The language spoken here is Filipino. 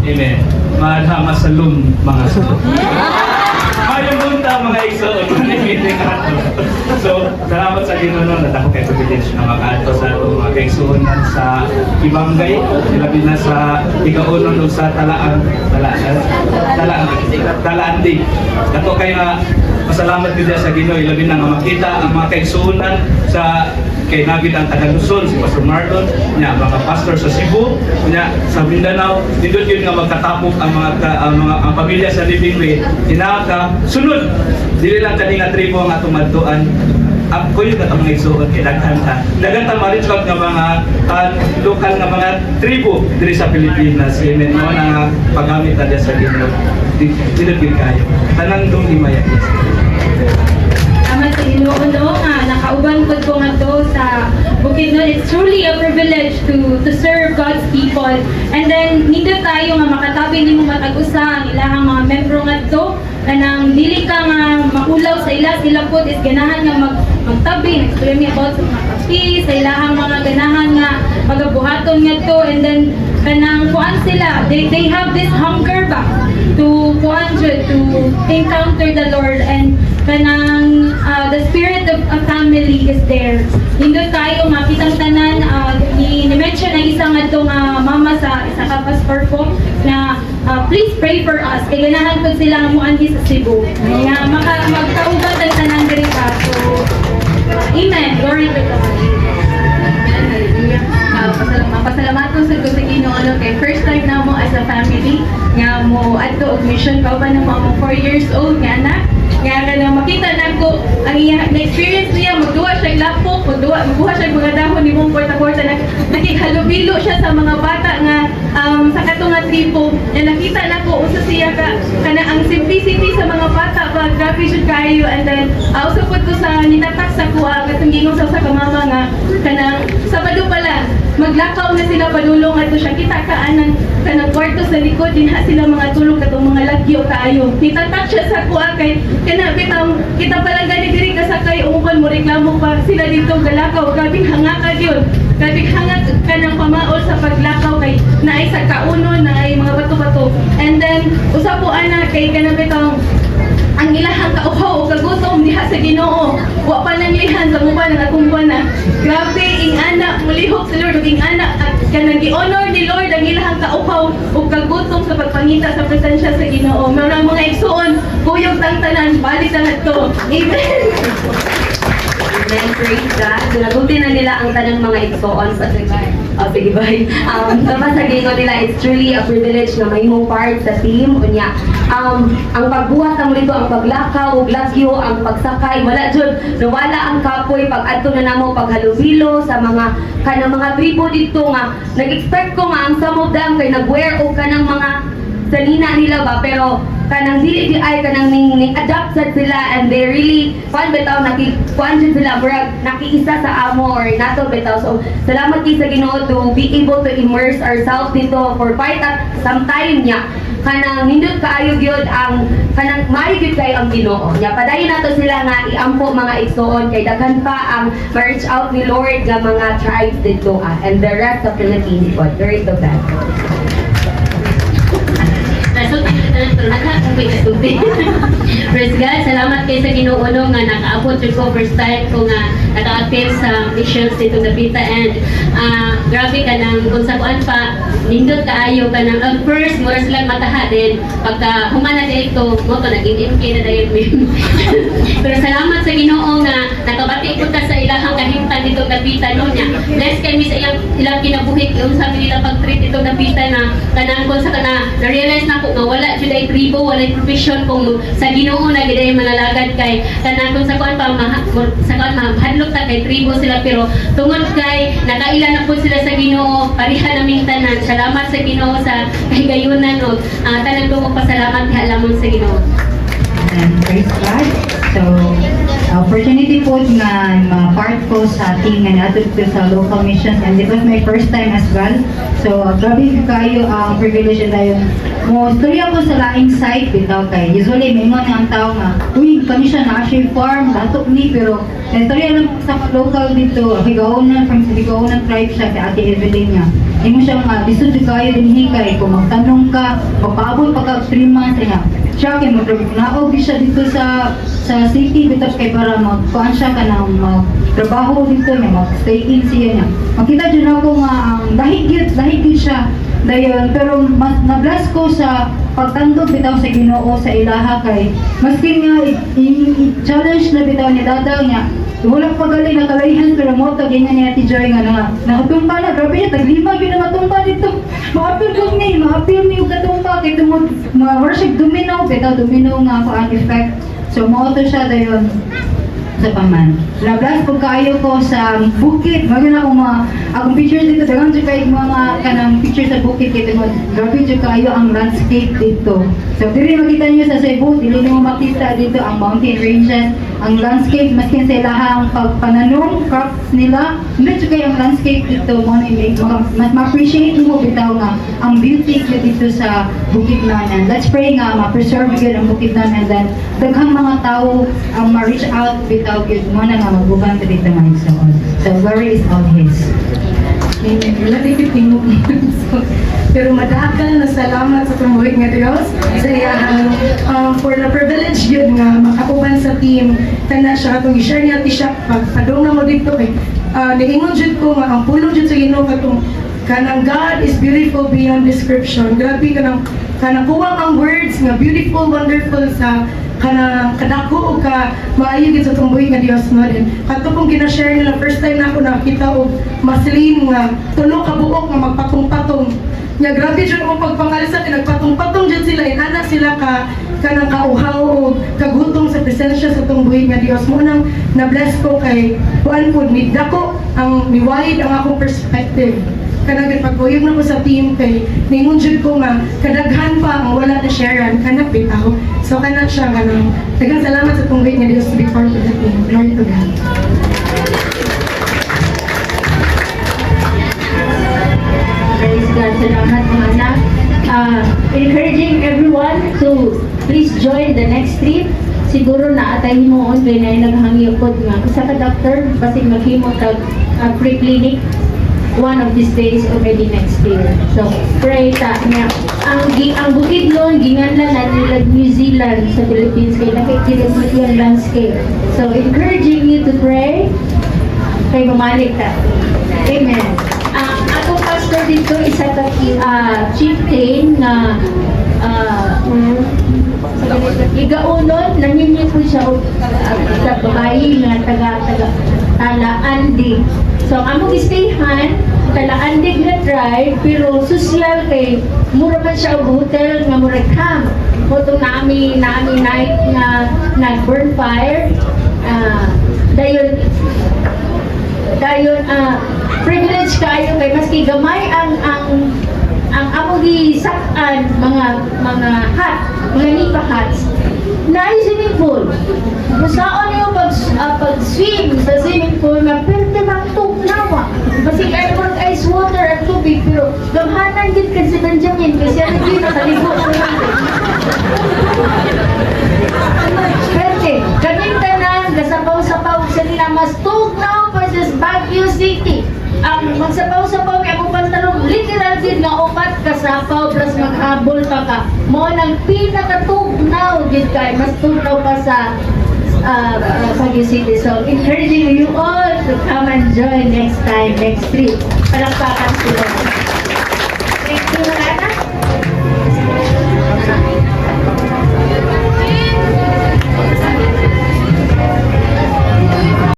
Amen. Madha masalum mga sulod. Mayong bunta mga igsoon. So, salamat sa Ginoo na dako kay privilege na makaadto sa atong mga kaigsuonan sa Ibangay, labi na sa igaunon ug sa Talaan Dig. Dato kay nga pasalamat gid sa Ginoo labi na nga makita ang mga kaigsuonan sa kay nagid ang taga Luzon si Pastor Marlon nya mga pastor sa Cebu nya sa Mindanao dindot yun nga magkatapok ang ang pamilya sa Living Way tinaka sunod dili lang kani nga tribo nga tumadtuan ako yung katong mga isuot kay daghan ta ma-reach out nga mga lokal nga mga tribo diri sa Pilipinas amen mo na paggamit ta sa Ginoo dindot gyud kayo tanang dong himaya. Salamat sa Ginoo no nga nakauban ko nga to sa Bukidnon. It's truly a privilege to serve God's people. And then nindot tayo nga makatabi nimo matag-usa ang ilahang mga membro ngadto kanang dili ka nga maulaw sa sila pod is ganahan nga magtabi nag-explain about sa mga kapi sa ilahang mga ganahan nga magabuhaton ngadto and then kanang kuan sila they have this hunger ba to encounter the Lord and kanang the spirit of a family is there. Hindot kayo makitang tanan ni-mention ang isang atong mama sa isa ka pastor ko na please pray for us kay ganahan pud sila muanhi sa Cebu. Nga magkauban ang tanan diri pa. So amen. Glory to God. Pasalamat ko sa Ginoo kay first time na mo as a family nga mo adto og mission kauban ng mga 4 years old nga anak nga kanang makita nako ang iya na experience niya magduwa siya lapok magbuha siya mga dahon ni mong porta-porta nakihalubilo siya sa mga bata nga sa katong nga tribo nga nakita nako usa siya kana ang simplicity sa mga bata ba grabe jud kayo and then usab pud ko sa nitatak sa kuha katong gingon sa kamama nga kanang Sabado pala maglakaw na sila padulong ato siya kita kanang kwarto sa likod dinha sila mga tulog katong mga lagyo kaayo nitatak siya sa kuha kay kana bitang kita pala gani diri kasakay umukan mo reklamo pa sila dito galakaw grabing hangakad yun grabing hangak kanang pamaol sa paglakaw kay naay sa kauno naay mga bato-bato and then usa po ana kay kana bitang ang ilahang kauhaw o kagutom diha sa Ginoo wa pa nang lihan sa muba ng akong buwana grabe ing anak mulihok sa Lord ing anak at kanang gi-honor ni Lord ang ilahang kauhaw o kagutom sa pagpangita sa presensya sa Ginoo mga igsuon kuyog tang tanan balik na to amen. Amen, praise God. Sinagutin na nila ang tanang mga igsoon sa sige bye. Sa Ginoo nila, it's truly a privilege na may mong part sa team. Unya, ang pagbuhat ng dito, ang paglakaw, ug lagyo, ang pagsakay, wala jud nawala ang kapoy pag adto na namo paghalubilo sa mga kanang mga tribo dito nga nag-expect ko nga ang some of them kay nag-wear og kanang mga sanina nila ba pero kanang dili ay kanang ning adapt sila and they really fun bitaw nakikuan sila brag nakiisa sa amo or nato bitaw so salamat kay sa Ginoo to be able to immerse ourselves dito for quite some time nya kanang nindot kaayo gyud ang kanang maayo gyud kay ang Ginoo nya padayon nato sila nga iampo mga igsoon kay daghan pa ang reach out ni Lord nga mga tribes dito and the rest of Philippines God glory to God. Praise God, salamat kay sa Ginoo nga nakaabot jud ko first time ko nga naka-attend sa missions dito Dapita and grabe ka nang kung sa kuan pa nindot kaayo ka nang first mura sila mataha din pagka humana dito mo to naging MK na dayon pero salamat sa Ginoo nga nakabati ko ta sa ilahang kahimtang dito Dapita no nya bless kay mi sa ilang kinabuhi kung sabi nila pag-treat dito Dapita na kanang kung sa kana na-realize na ko nga wala jud ay tribo wala profession kung sa Ginoo na gid ay manalagad kay kanang kung sa kuan pa sa kuan mahadlok ta kay tribo sila pero tungod kay nakaila na po sila sa Ginoo pariha naming tanan salamat sa Ginoo sa kahigayunan og tanan ko pasalamat lamang sa Ginoo. And praise God. So opportunity po nga ma-part ko sa team nga nato dito sa local missions, and it was my first time as well. So grabe kayo ang privilege na yun. Mo storya ko sa laing site bitaw kay usually may nga ang tao nga uy kami siya na actually farm batok ni, pero storya lang sa local dito higaonan from higaonan tribe siya kay Ate Evelyn niya. Imo siya nga lisod kayo dinhi kay kung magtanong ka papaabot pagka 3 months niya siya kay naog siya dito sa city bitaw kay para magkuan siya kanang magtrabaho dito niya, mag-stay in siya niya. Makita dyan ako nga ang dahigit siya dayon, pero mas na-bless ko sa pagtandog bitaw sa Ginoo sa ilaha kay maski nga i-challenge na bitaw ni Dada niya wala pa gali nakalayan, pero mo to ganyan ni Ate Joy nga nakatumpa na grabe niya taglima yun na matumpa dito maapil ko ni yung katumpa kay tumod worship domino bitaw domino nga ako ang effect. So mo to siya dayon sa paman. Lablas po kayo ko sa bukid. Maganda akong akong pictures dito. Dagang dyan kayo mga kanang pictures sa bukid. Kaya grabe dyan kayo ang landscape dito. So, dili makita nyo sa Cebu. Dili nyo makita dito ang mountain ranges. Ang landscape, maskin sa ilahang pagpananong, crops nila. Hindi dyan kayo ang landscape dito. Mas ma-appreciate mo bitaw nga ang beauty dito sa bukid nanan. Let's pray nga ma-preserve yun ang bukid nanan. And then, daghang mga tao ang ma-reach out bitaw yun mo na nga magbuban ka dito mga igsoon. So, glory is all His. Amen. Wala dito tingog. Pero madakal na salamat sa tumuhig nga Diyos sa iyang for the privilege yun nga makakuban sa team kana siya atong i-share niya siya pagpadong na mo dito kay niingon jud ko nga ang pulong jud sa Ginoo katong kanang God is beautiful beyond description. Grabe kanang kuwang ang words nga beautiful, wonderful sa kanang kadako o ka maayo gid sa tumboy nga Dios no din. Kato kung gina-share nila first time na ako nakita og maslin nga tulo ka buok nga magpatong-patong. Nya grabe jud mo pagpangalisa kay nagpatong-patong jud sila inana sila ka kanang kauhaw o kagutom sa presensya sa tumboy nga Dios mo nang na-bless ko kay kuan pud ni dako ang ni-wide ang akong perspective. Kanang pagkuyog na ko sa team kay ningon jud ko nga kadaghan pa ang wala na sharean kana bitaw. So kana siya kanang daghang salamat sa tungwit nga Dios to be part of the team. Glory to God. Praise God. Salamat mga anak. Encouraging everyone to please join the next trip. Siguro na atay mo on kay na naghangiyod nga isa ka doctor basig maghimo kag pre-clinic one of these days or maybe next year. So, pray ta niya. Ang bukid noon, ginganlan na nila New Zealand sa Philippines kaya nakikita mo yung landscape. So, encouraging you to pray kay mamalik ta. Amen. Atong pastor dito, isa ka chieftain na igaunon, nanginyo po siya sa babae na taga-Andi. So, among istayhan, taga-Andi na tribe, pero social kay mura man siya og hotel nga mura camp. Moto na ami night nga nag-burn fire. Dayon privilege kayo kay maski gamay ang among gisak-an mga hut, mga nipa huts. Naay swimming pool. Gusaon niyo pag-swim sa swimming pool nga pwede magtugnawa. Basig ay mag ice water at tubig pero gamhanan din kasi Benjamin kasi ano din nakaligo ko pwede. Kaming tanan gasapaw-sapaw sa nila mas tugnaw versus Baguio City. Ang magsapaw-sapaw kay akong pantalong literal din nga upat kasapaw plus maghabol pa ka. Mo nang pinakatugnaw gid kay mas tugnaw pa sa Baguio City. So encouraging you all to come and join next time, next trip. Palakpakan sila.